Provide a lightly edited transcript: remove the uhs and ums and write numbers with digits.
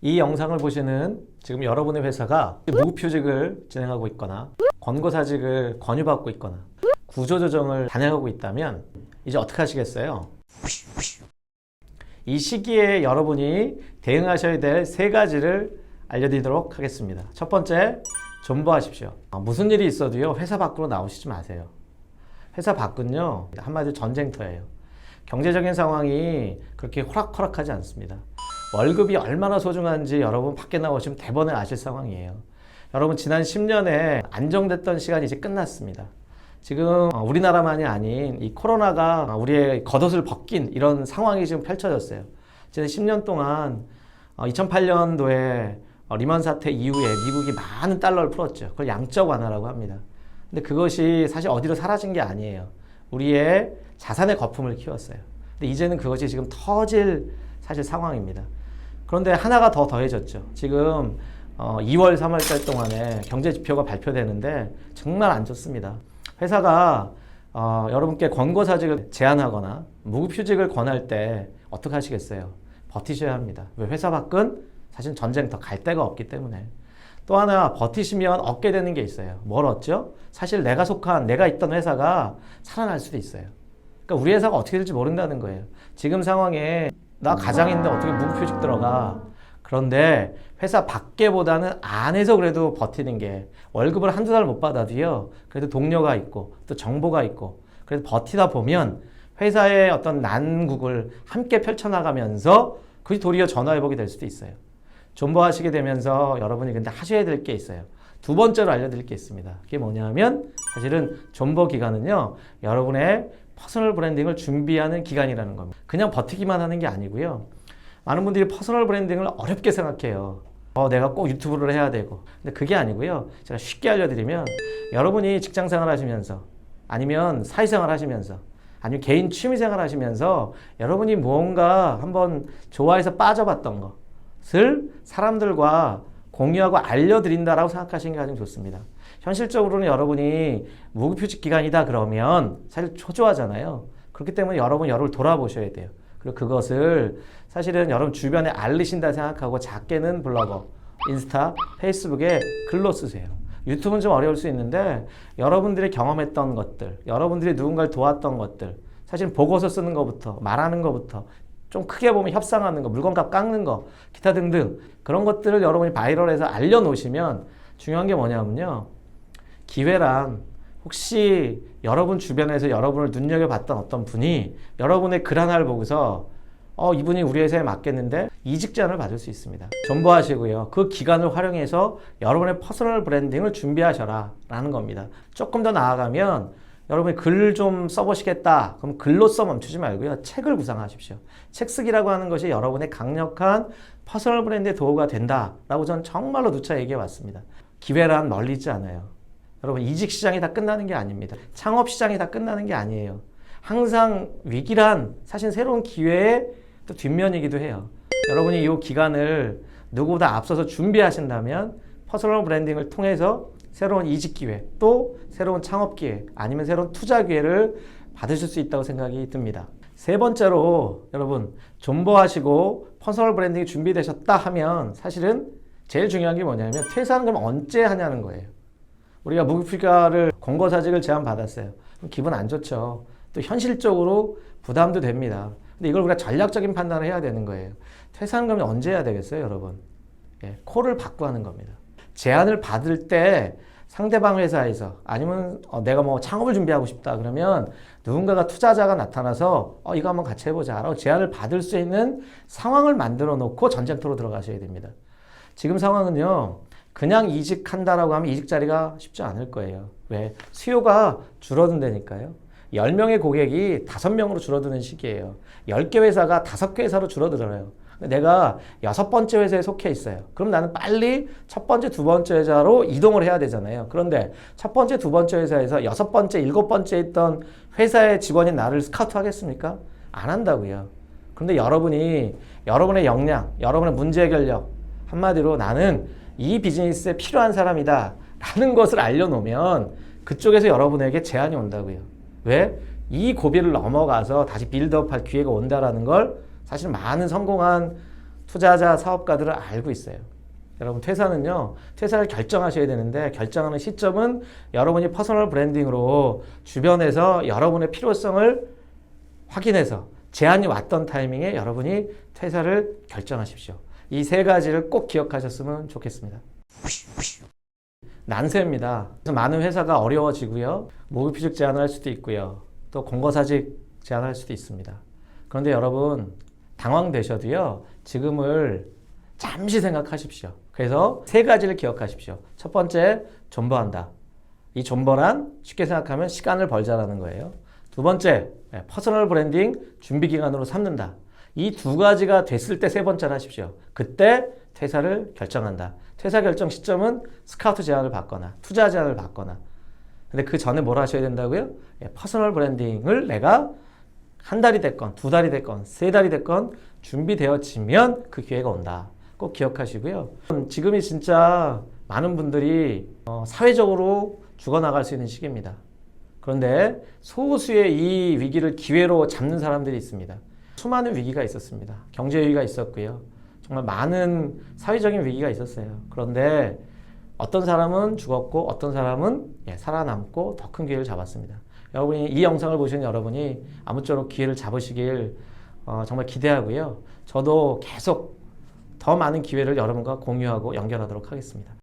이 영상을 보시는 지금 여러분의 회사가 무급휴직을 진행하고 있거나 권고사직을 권유받고 있거나 구조조정을 단행하고 있다면 이제 어떻게 하시겠어요? 이 시기에 여러분이 대응하셔야 될 세 가지를 알려드리도록 하겠습니다. 첫 번째, 존버하십시오. 무슨 일이 있어도요, 회사 밖으로 나오시지 마세요. 회사 밖은요, 한마디로 전쟁터예요. 경제적인 상황이 그렇게 호락호락하지 않습니다. 월급이 얼마나 소중한지 여러분 밖에 나오시면 대번에 아실 상황이에요. 여러분 지난 10년에 안정됐던 시간이 이제 끝났습니다. 지금 우리나라만이 아닌 이 코로나가 우리의 겉옷을 벗긴 이런 상황이 지금 펼쳐졌어요. 지난 10년 동안 2008년도에 리먼 사태 이후에 미국이 많은 달러를 풀었죠. 그걸 양적 완화라고 합니다. 근데 그것이 사실 어디로 사라진 게 아니에요. 우리의 자산의 거품을 키웠어요. 근데 이제는 그것이 지금 터질 사실 상황입니다. 그런데 하나가 더 더해졌죠. 지금 2월, 3월 달 동안에 경제 지표가 발표되는데 정말 안 좋습니다. 회사가 여러분께 권고사직을 제안하거나 무급휴직을 권할 때 어떻게 하시겠어요? 버티셔야 합니다. 왜? 회사 밖은 사실 전쟁터 갈 데가 없기 때문에. 또 하나 버티시면 얻게 되는 게 있어요. 뭘 얻죠? 사실 내가 있던 회사가 살아날 수도 있어요. 그러니까 우리 회사가 어떻게 될지 모른다는 거예요. 지금 상황에 나 가장인데 어떻게 무급휴직 들어가? 그런데 회사 밖에보다는 안에서 그래도 버티는 게, 월급을 한두 달 못 받아도요, 그래도 동료가 있고 또 정보가 있고, 그래서 버티다 보면 회사의 어떤 난국을 함께 펼쳐나가면서 그게 도리어 전화위복이 될 수도 있어요. 존버하시게 되면서 여러분이 근데 하셔야 될 게 있어요. 두 번째로 알려드릴 게 있습니다. 그게 뭐냐면 사실은 존버 기간은요, 여러분의 퍼스널 브랜딩을 준비하는 기간이라는 겁니다. 그냥 버티기만 하는 게 아니고요. 많은 분들이 퍼스널 브랜딩을 어렵게 생각해요. 내가 꼭 유튜브를 해야 되고. 근데 그게 아니고요. 제가 쉽게 알려드리면, 여러분이 직장생활 하시면서, 아니면 사회생활 하시면서, 아니면 개인 취미생활 하시면서 여러분이 무언가 한번 좋아해서 빠져봤던 것을 사람들과 공유하고 알려드린다라고 생각하시는 게 가장 좋습니다. 현실적으로는 여러분이 무급휴직 기간이다 그러면 사실 초조하잖아요. 그렇기 때문에 여러분을 돌아보셔야 돼요. 그리고 그것을 사실은 여러분 주변에 알리신다 생각하고 작게는 블로거, 인스타, 페이스북에 글로 쓰세요. 유튜브는 좀 어려울 수 있는데 여러분들이 경험했던 것들, 여러분들이 누군가를 도왔던 것들, 사실 보고서 쓰는 것부터, 말하는 것부터, 좀 크게 보면 협상하는 거, 물건값 깎는 거, 기타 등등 그런 것들을 여러분이 바이럴해서 알려놓으시면, 중요한 게 뭐냐면요, 기회란, 혹시 여러분 주변에서 여러분을 눈여겨봤던 어떤 분이 여러분의 글 하나를 보고서 이분이 우리 회사에 맞겠는데 이직 제안을 받을 수 있습니다. 존버하시고요. 그 기간을 활용해서 여러분의 퍼스널 브랜딩을 준비하셔라 라는 겁니다. 조금 더 나아가면, 여러분이 글 좀 써보시겠다. 그럼 글로써 멈추지 말고요. 책을 구상하십시오. 책 쓰기라고 하는 것이 여러분의 강력한 퍼스널 브랜드의 도구가 된다라고 저는 정말로 누차 얘기해 왔습니다. 기회란 멀리 있지 않아요. 여러분, 이직 시장이 다 끝나는 게 아닙니다. 창업 시장이 다 끝나는 게 아니에요. 항상 위기란 사실 새로운 기회의 또 뒷면이기도 해요. 여러분이 이 기간을 누구보다 앞서서 준비하신다면 퍼스널 브랜딩을 통해서 새로운 이직 기회, 또 새로운 창업 기회, 아니면 새로운 투자 기회를 받으실 수 있다고 생각이 듭니다. 세 번째로, 여러분 존버하시고 퍼스널 브랜딩이 준비되셨다 하면 사실은 제일 중요한 게 뭐냐면, 퇴사는 그럼 언제 하냐는 거예요. 우리가 무급휴가를 권고사직을 제안받았어요. 그럼 기분 안 좋죠. 또 현실적으로 부담도 됩니다. 근데 이걸 우리가 전략적인 판단을 해야 되는 거예요. 퇴사는 그러면 언제 해야 되겠어요, 여러분? 콜을 받고 하는 겁니다. 제안을 받을 때 상대방 회사에서, 아니면 내가 뭐 창업을 준비하고 싶다 그러면 누군가가 투자자가 나타나서 이거 한번 같이 해보자 라고 제안을 받을 수 있는 상황을 만들어 놓고 전쟁터로 들어가셔야 됩니다. 지금 상황은요, 그냥 이직한다라고 하면 이직 자리가 쉽지 않을 거예요. 왜? 수요가 줄어든다니까요. 10명의 고객이 5명으로 줄어드는 시기예요. 10개 회사가 5개 회사로 줄어들어요. 내가 6번째 회사에 속해 있어요. 그럼 나는 빨리 첫 번째, 두 번째 회사로 이동을 해야 되잖아요. 그런데 첫 번째, 두 번째 회사에서 6번째, 7번째 있던 회사의 직원인 나를 스카우트 하겠습니까? 안 한다고요. 그런데 여러분이 여러분의 역량, 여러분의 문제 해결력, 한마디로 나는 이 비즈니스에 필요한 사람이다 라는 것을 알려놓으면 그쪽에서 여러분에게 제안이 온다고요. 왜? 이 고비를 넘어가서 다시 빌드업할 기회가 온다라는 걸 사실 많은 성공한 투자자, 사업가들은 알고 있어요. 여러분 퇴사는요, 퇴사를 결정하셔야 되는데 결정하는 시점은 여러분이 퍼스널 브랜딩으로 주변에서 여러분의 필요성을 확인해서 제안이 왔던 타이밍에 여러분이 퇴사를 결정하십시오. 이 세 가지를 꼭 기억하셨으면 좋겠습니다. 난세입니다. 그래서 많은 회사가 어려워지고요. 모의피직 제안을 할 수도 있고요. 또 공고사직 제안을 할 수도 있습니다. 그런데 여러분 당황되셔도요. 지금을 잠시 생각하십시오. 그래서 세 가지를 기억하십시오. 첫 번째, 존버한다. 이 존버란 쉽게 생각하면 시간을 벌자라는 거예요. 두 번째, 퍼스널 브랜딩 준비 기간으로 삼는다. 이 두 가지가 됐을 때 세 번째를 하십시오. 그때 퇴사를 결정한다. 퇴사 결정 시점은 스카우트 제안을 받거나 투자 제안을 받거나. 근데 그 전에 뭘 하셔야 된다고요? 퍼스널 브랜딩을 내가 한 달이 됐건 두 달이 됐건 세 달이 됐건 준비되어지면 그 기회가 온다. 꼭 기억하시고요. 지금이 진짜 많은 분들이 사회적으로 죽어나갈 수 있는 시기입니다. 그런데 소수의 이 위기를 기회로 잡는 사람들이 있습니다. 수많은 위기가 있었습니다. 경제 위기가 있었고요. 정말 많은 사회적인 위기가 있었어요. 그런데 어떤 사람은 죽었고 어떤 사람은 살아남고 더 큰 기회를 잡았습니다. 여러분이 이 영상을 보시는 여러분이 아무쪼록 기회를 잡으시길 정말 기대하고요. 저도 계속 더 많은 기회를 여러분과 공유하고 연결하도록 하겠습니다.